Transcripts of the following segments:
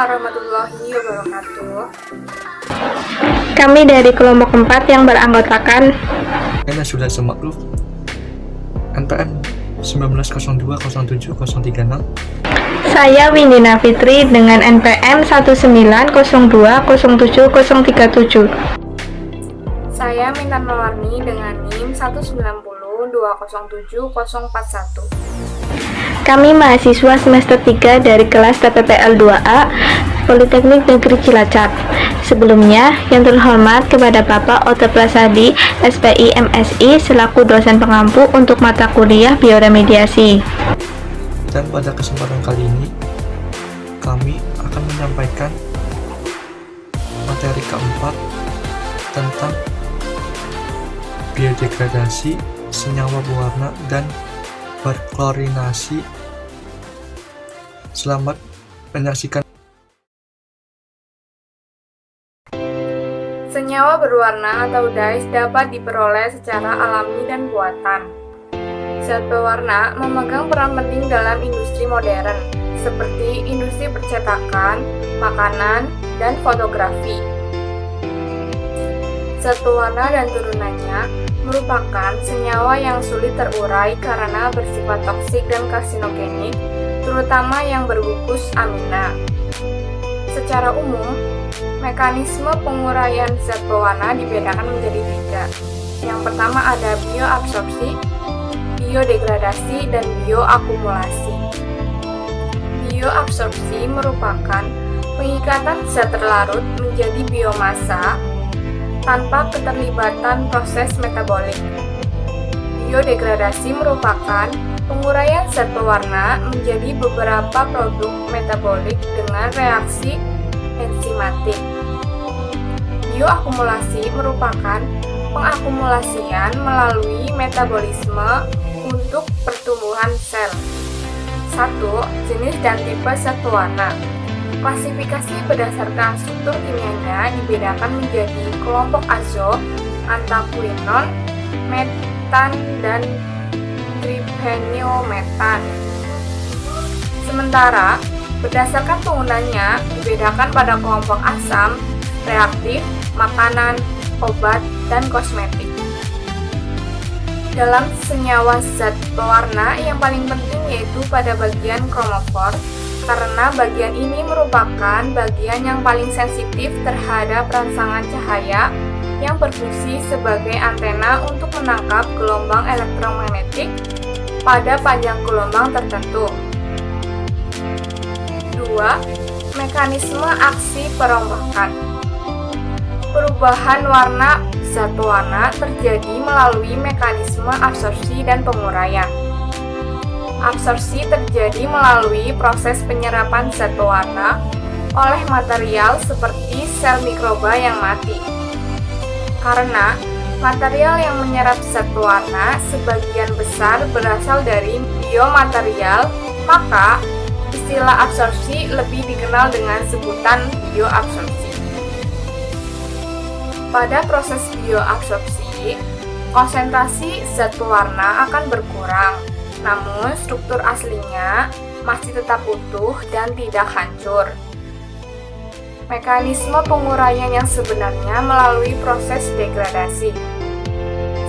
Warahmatullahi wabarakatuh. Kami dari kelompok 4 yang beranggotakan Karena sudah semaklum NPM 19020736. saya Windina Fitri dengan NPM 19020737. Saya Mintan Mawarni dengan NIM 190207041. Kami mahasiswa semester 3 dari kelas TPPL 2A Politeknik Negeri Cilacap. Sebelumnya, yang terhormat kepada Bapak Oto Prasadi, SPI MSI selaku dosen pengampu untuk mata kuliah bioremediasi. Dan pada kesempatan kali ini kami akan menyampaikan materi keempat tentang biodegradasi senyawa berwarna dan berklorinasi. Selamat menyaksikan. Senyawa berwarna atau dyes dapat diperoleh secara alami dan buatan. Zat pewarna memegang peran penting dalam industri modern, seperti industri percetakan, makanan, dan fotografi. Zat pewarna dan turunannya merupakan senyawa yang sulit terurai karena bersifat toksik dan karsinogenik, terutama yang berbungkus amina. Secara umum, mekanisme penguraian zat pewarna dibedakan menjadi 3. Yang pertama ada bioabsorpsi, biodegradasi, dan bioakumulasi. Bioabsorpsi merupakan pengikatan zat terlarut menjadi biomasa tanpa keterlibatan proses metabolik. Biodegradasi merupakan penguraian zat pewarna menjadi beberapa produk metabolik dengan reaksi enzimatik. Bioakumulasi merupakan pengakumulasian melalui metabolisme untuk pertumbuhan sel. 1. Jenis dan tipe zat pewarna. Klasifikasi berdasarkan struktur kimianya dibedakan menjadi kelompok azo, antaquinon, metan, dan triphenylmetan. Sementara, berdasarkan penggunanya dibedakan pada kelompok asam, reaktif, makanan, obat, dan kosmetik. Dalam senyawa zat pewarna yang paling penting yaitu pada bagian kromofor, karena bagian ini merupakan bagian yang paling sensitif terhadap rangsangan cahaya yang berfungsi sebagai antena untuk menangkap gelombang elektromagnetik pada panjang gelombang tertentu. 2. Mekanisme aksi perombakan. Perubahan warna zat pewarna terjadi melalui mekanisme absorpsi dan penguraian. Absorpsi terjadi melalui proses penyerapan zat pewarna oleh material seperti sel mikroba yang mati. Karena material yang menyerap zat pewarna sebagian besar berasal dari biomaterial, maka istilah absorpsi lebih dikenal dengan sebutan bioabsorpsi. Pada proses bioabsorpsi, konsentrasi zat pewarna akan berkurang, namun struktur aslinya masih tetap utuh dan tidak hancur. Mekanisme penguraian yang sebenarnya melalui proses degradasi.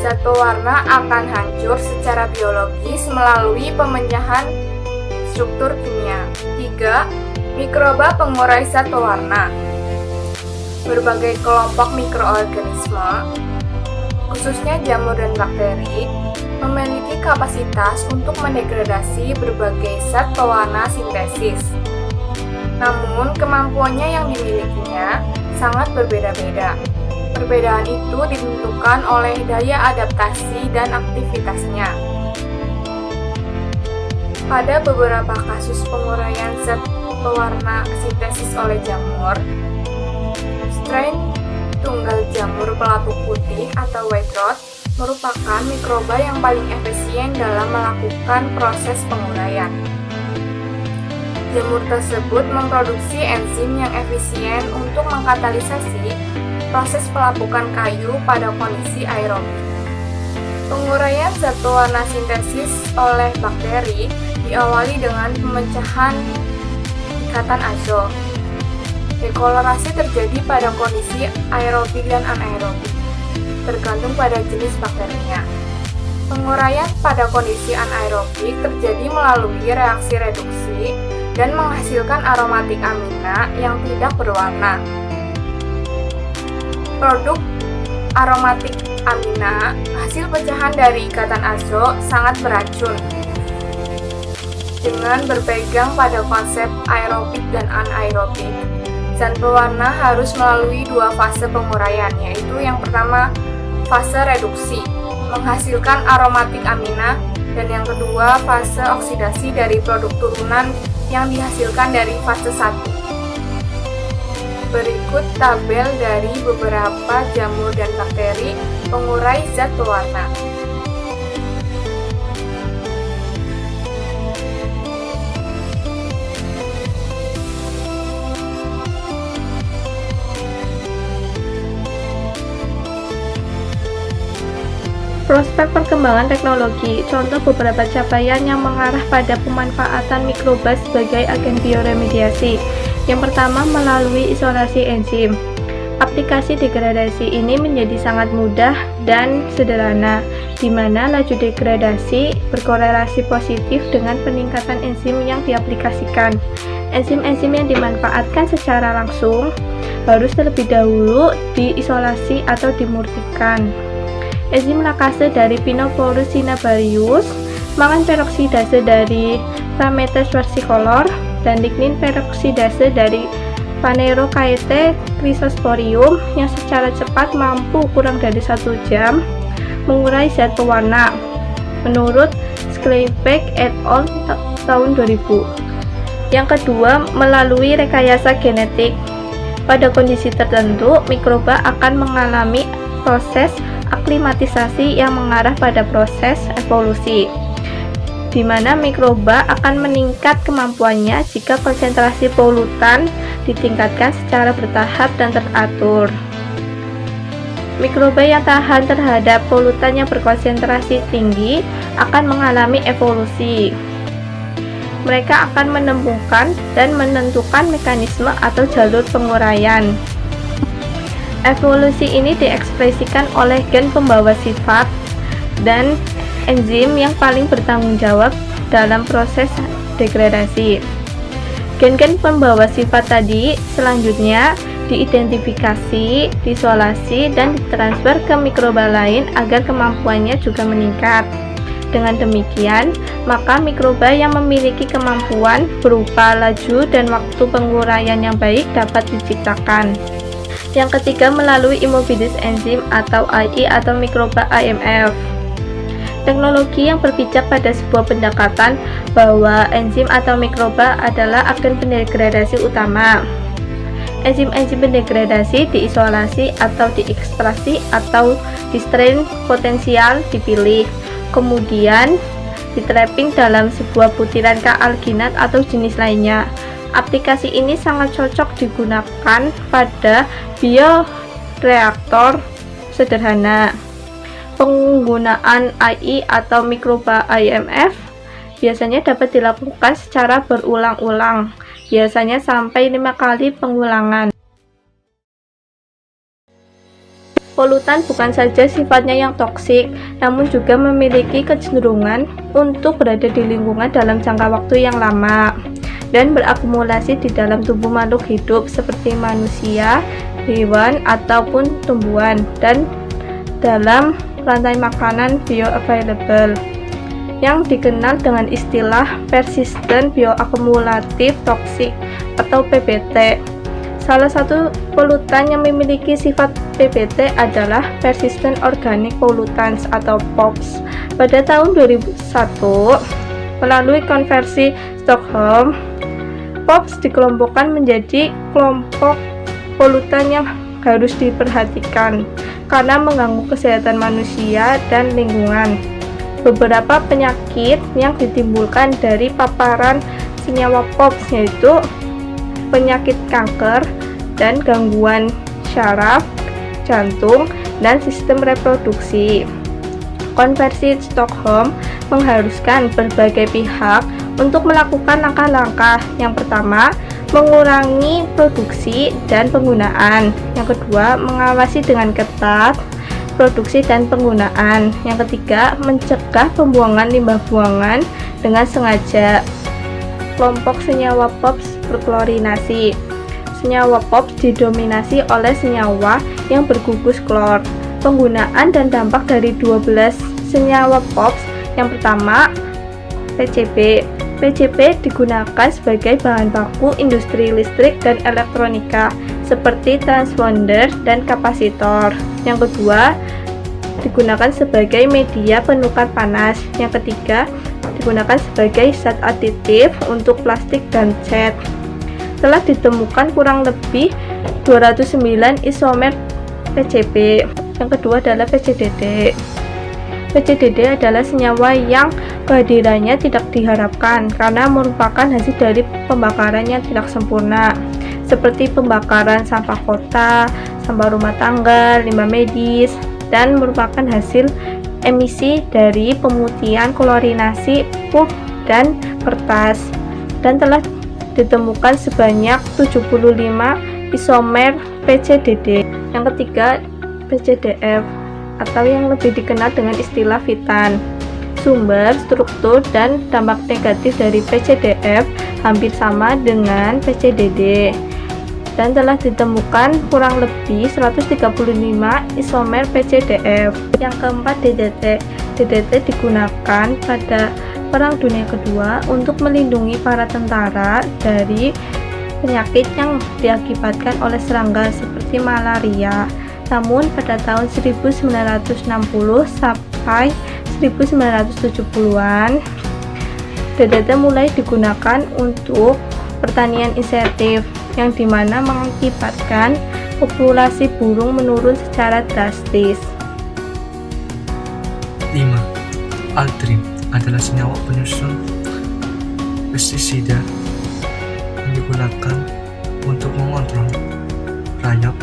Zat pewarna akan hancur secara biologis melalui pemenyahan struktur kimia. 3. Mikroba pengurai zat pewarna. Berbagai kelompok mikroorganisme, khususnya jamur dan bakteri, memiliki kapasitas untuk mendegradasi berbagai zat pewarna sintesis. Namun, kemampuannya yang dimilikinya sangat berbeda-beda. Perbedaan itu ditentukan oleh daya adaptasi dan aktivitasnya. Pada beberapa kasus penguraian zat pewarna sintesis oleh jamur, strain tunggal jamur pelapuk putih atau white rot merupakan mikroba yang paling efisien dalam melakukan proses penguraian. Jamur tersebut memproduksi enzim yang efisien untuk mengkatalisasi proses pelapukan kayu pada kondisi aerobik. Penguraian zat pewarna sintesis oleh bakteri diawali dengan pemecahan ikatan azo. Dekolorasi terjadi pada kondisi aerobik dan anaerobik, tergantung pada jenis bakterinya. Penguraian pada kondisi anaerobik terjadi melalui reaksi reduksi dan menghasilkan aromatik amina yang tidak berwarna. Produk aromatik amina, hasil pecahan dari ikatan azo, sangat beracun. Dengan berpegang pada konsep aerobik dan anaerobik, zat pewarna harus melalui dua fase penguraian, yaitu yang pertama fase reduksi, menghasilkan aromatik amina, dan yang kedua fase oksidasi dari produk turunan yang dihasilkan dari fase 1. Berikut tabel dari beberapa jamur dan bakteri pengurai zat pewarna. Prospek perkembangan teknologi, contoh beberapa capaian yang mengarah pada pemanfaatan mikroba sebagai agen bioremediasi. Yang pertama, melalui isolasi enzim. Aplikasi degradasi ini menjadi sangat mudah dan sederhana, di mana laju degradasi berkorelasi positif dengan peningkatan enzim yang diaplikasikan. Enzim-enzim yang dimanfaatkan secara langsung harus terlebih dahulu diisolasi atau dimurnikan. Enzim lakase dari Pinoporus cinnamomum, mangan peroksidase dari Rhamnosus versicolor, dan lignin peroksidase dari Phanerochaete chrysosporium yang secara cepat mampu kurang dari 1 jam mengurai zat pewarna, menurut Schleibeck et al. Tahun 2000. Yang kedua, melalui rekayasa genetik. Pada kondisi tertentu, mikroba akan mengalami proses aklimatisasi yang mengarah pada proses evolusi, di mana mikroba akan meningkat kemampuannya jika konsentrasi polutan ditingkatkan secara bertahap dan teratur. Mikroba yang tahan terhadap polutan yang berkonsentrasi tinggi akan mengalami evolusi. Mereka akan menemukan dan menentukan mekanisme atau jalur penguraian. Evolusi ini diekspresikan oleh gen pembawa sifat dan enzim yang paling bertanggung jawab dalam proses degradasi. Gen-gen pembawa sifat tadi selanjutnya diidentifikasi, diisolasi, dan ditransfer ke mikroba lain agar kemampuannya juga meningkat. Dengan demikian, maka mikroba yang memiliki kemampuan berupa laju dan waktu penguraian yang baik dapat diciptakan. Yang ketiga, melalui immobilis enzim atau IE atau mikroba IMF. Teknologi yang berpijak pada sebuah pendekatan bahwa enzim atau mikroba adalah agen pendegradasi utama. Enzim-enzim pendegradasi diisolasi atau diekstraksi atau distrain potensial dipilih, kemudian di-trapping dalam sebuah butiran K-alginat atau jenis lainnya. Aplikasi ini sangat cocok digunakan pada bioreaktor sederhana. Penggunaan IE atau mikroba IMF biasanya dapat dilakukan secara berulang-ulang, biasanya sampai 5 kali pengulangan. Polutan bukan saja sifatnya yang toksik, namun juga memiliki kecenderungan untuk berada di lingkungan dalam jangka waktu yang lama dan berakumulasi di dalam tubuh makhluk hidup seperti manusia, hewan, ataupun tumbuhan, dan dalam rantai makanan bioavailable yang dikenal dengan istilah persistent bioakumulatif toxic atau PBT. Salah satu polutan yang memiliki sifat PBT adalah Persistent Organic Pollutants atau POPs. Pada tahun 2001, melalui konversi Stockholm, POPs dikelompokkan menjadi kelompok polutan yang harus diperhatikan karena mengganggu kesehatan manusia dan lingkungan. Beberapa penyakit yang ditimbulkan dari paparan senyawa POPs yaitu penyakit kanker dan gangguan syaraf, jantung, dan sistem reproduksi. Konversi Stockholm mengharuskan berbagai pihak untuk melakukan langkah-langkah. Yang pertama, mengurangi produksi dan penggunaan. Yang kedua, mengawasi dengan ketat produksi dan penggunaan. Yang ketiga, mencegah pembuangan limbah buangan dengan sengaja. Kelompok senyawa POPs berklorinasi. Senyawa POPs didominasi oleh senyawa yang bergugus klor. Penggunaan dan dampak dari 12 senyawa POPs. Yang pertama, PCB. PCB digunakan sebagai bahan baku industri listrik dan elektronika seperti transponder dan kapasitor. Yang kedua, digunakan sebagai media penukar panas. Yang ketiga, digunakan sebagai zat aditif untuk plastik dan cat. Telah ditemukan kurang lebih 209 isomer PCB. Yang kedua adalah PCDD. PCDD adalah senyawa yang kehadirannya tidak diharapkan karena merupakan hasil dari pembakaran yang tidak sempurna, seperti pembakaran sampah kota, sampah rumah tangga, limbah medis, dan merupakan hasil emisi dari pemutihan klorinasi pulp dan kertas, dan telah ditemukan sebanyak 75 isomer PCDD. Yang ketiga, PCDF atau yang lebih dikenal dengan istilah Vitan. Sumber, struktur, dan dampak negatif dari PCDF hampir sama dengan PCDD dan telah ditemukan kurang lebih 135 isomer PCDF. Yang keempat, DDT. DDT digunakan pada Perang Dunia Kedua untuk melindungi para tentara dari penyakit yang diakibatkan oleh serangga seperti malaria. Namun pada tahun 1960 sampai 1970-an, DDT mulai digunakan untuk pertanian insentif, yang dimana mengakibatkan populasi burung menurun secara drastis. 5. Altrin adalah senyawa penyusun pestisida yang digunakan untuk mengontrol rayap,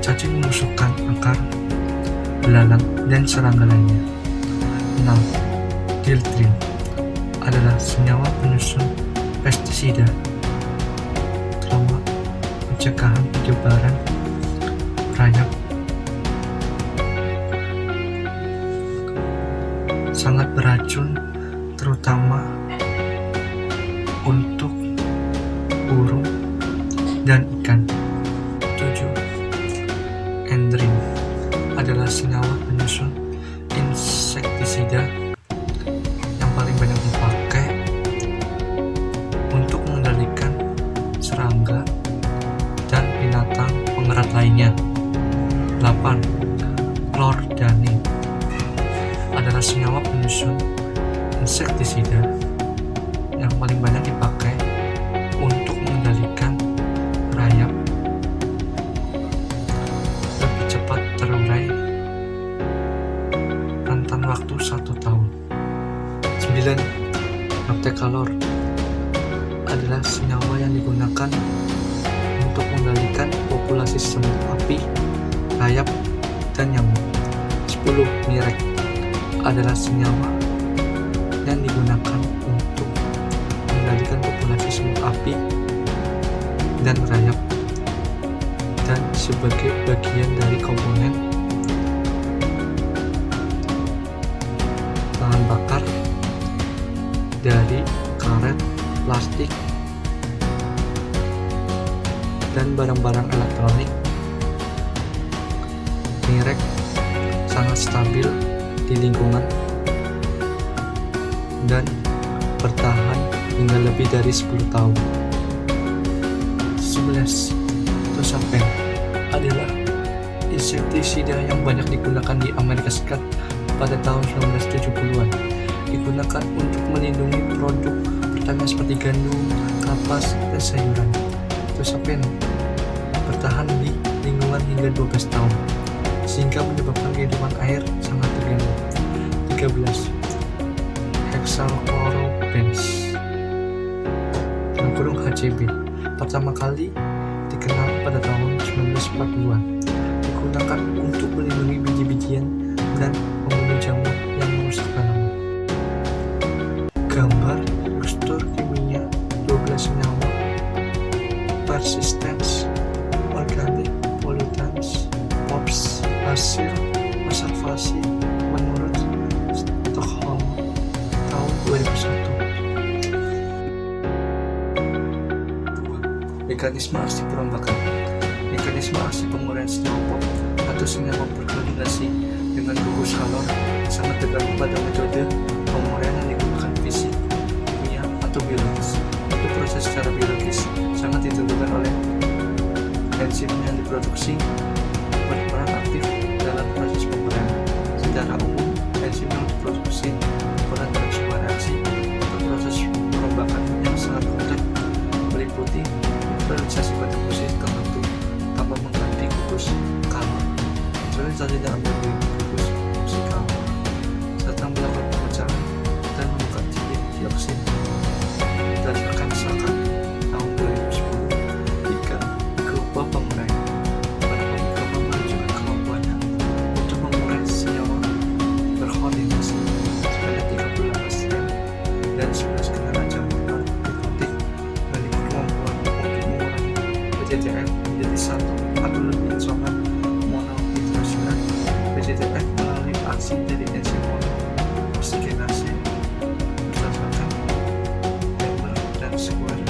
cacing menusukkan akar, belalang, dan serangga lainnya. 6. Diltrin adalah senyawa penyusun pestisida terutama pencegahan penyebaran rayap. Sangat beracun terutama untuk burung dan ikan. 7. Endrin adalah senyawa penyusun insektisida yang paling banyak dipakai untuk mengendalikan serangga dan binatang pengerat lainnya. 8. Klordane adalah senyawa penyusun insektisida yang paling banyak dipakai untuk mengendalikan rayap lebih cepat terurai rentan waktu 1 tahun. 9. Aptekalor adalah senyawa yang digunakan untuk mengendalikan populasi semut api, rayap, dan nyamuk. 10. Mirek adalah senyawa yang digunakan untuk mengendalikan populasi semut api dan rayap dan sebagai bagian dari komponen bahan bakar dari karet, plastik, dan barang-barang elektronik. Mirek sangat stabil di lingkungan dan bertahan hingga lebih dari 10 tahun. 11. Tosapen adalah insektisida yang banyak digunakan di Amerika Serikat pada tahun 1970-an. Digunakan untuk melindungi produk pertanian seperti gandum, kapas, dan sayuran. Tosapen bertahan di lingkungan hingga 12 tahun, sehingga menyebabkan kehidupan air sangat terganggu. 13. Hexachlorobenz (HCB) pertama kali dikenal pada tahun 1940-an. Digunakan untuk melindungi biji-bijian dan membunuh jamur yang merusak tanaman. Gambar struktur kimia 12 senyawa persistence organic pollutants POPs hasil observasi menurut Stockholm tahun 2001. 2. Mekanisme aksi perombakan. Mekanisme aksi penguraian senyawa POP atau senyawa berkoordinasi dengan gugus halon sangat tergantung pada metode penguraian yang digunakan, fisik, kimia, atau biologis. Untuk proses secara biologis sangat ditentukan oleh enzim yang diproduksi berperan aktif dalam proses penguraian. Secara umum, enzim yang diproduksi berperan dalam sebuah reaksi untuk proses perombakan yang sangat kompleks, meliputi neutralisasi pada posisi tertentu tanpa mengganti gugus kalon, neutralisasi dalam bentuk gugus kalon, serta melakukan pemecahan dan membuka dioksin. Berdasarkan Saka tahun 2010, jika mikroba penguraian pada mikroba menunjukkan kemampuannya untuk mengurai senyawa berkoordinasi sebanyak 38% dan 11 kendaraan jamur diplotik memiliki kemampuan untuk mengurangi PCTF menjadi satu atau lebih isomer monohidroksilat PCTF melalui aksi dari enzim monooksigenase berdasarkan Hammer dan Square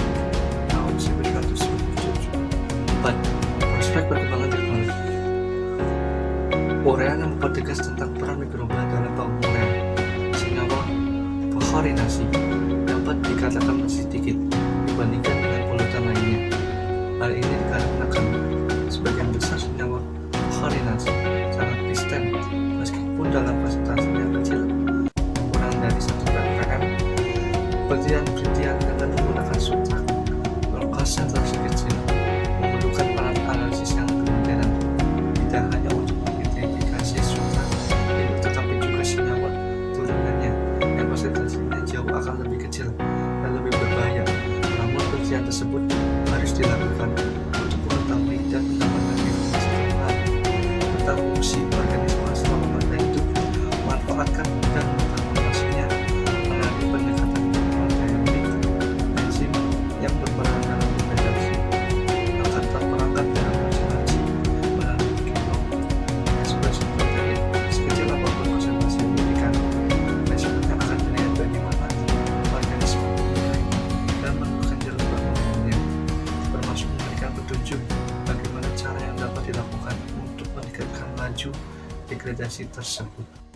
tahun 1997. 4. Prospek perkembangan teknologi. Uraian yang mempertegas tentang peran mikroba dalam penguraian senyawa berkoordinasi dapat dikatakan masih sedikit dibandingkan dengan polutan lainnya. Hal ini dikarenakan sebagian besar senyawa berkoordinasi sangat resisten meskipun dalam presentasi yang kecil, kurang dari 1 ppm. Penelitian dengan menggunakan substrat berkonsentrasi kecil memerlukan alat analisis yang lebih modern, tidak hanya untuk mengidentifikasi substrat itu, tetapi juga senyawa turunannya yang konsentrasinya jauh akan lebih kecil dan lebih berbahaya. Namun penelitian tersebut harus dilakukan untuk mengetahui dan mendapatkan informasi tambahan tentang fungsi organisme selama mereka hidup, memanfaatkan dan mentransformasinya melalui pendekatan proteonik. Enzim yang berperan dalam fermentasi akan terperangkap dalam vaksinasi melalui genom ekspresi protein. Sekecil apapun konsentrasi yang diberikan, responnya akan terlihat bagaimana organisme mengurai dan menemukan jalur penguraiannya, termasuk memberikan petunjuk bagaimana cara yang dapat dilakukan untuk meningkatkan laju degradasi tersebut.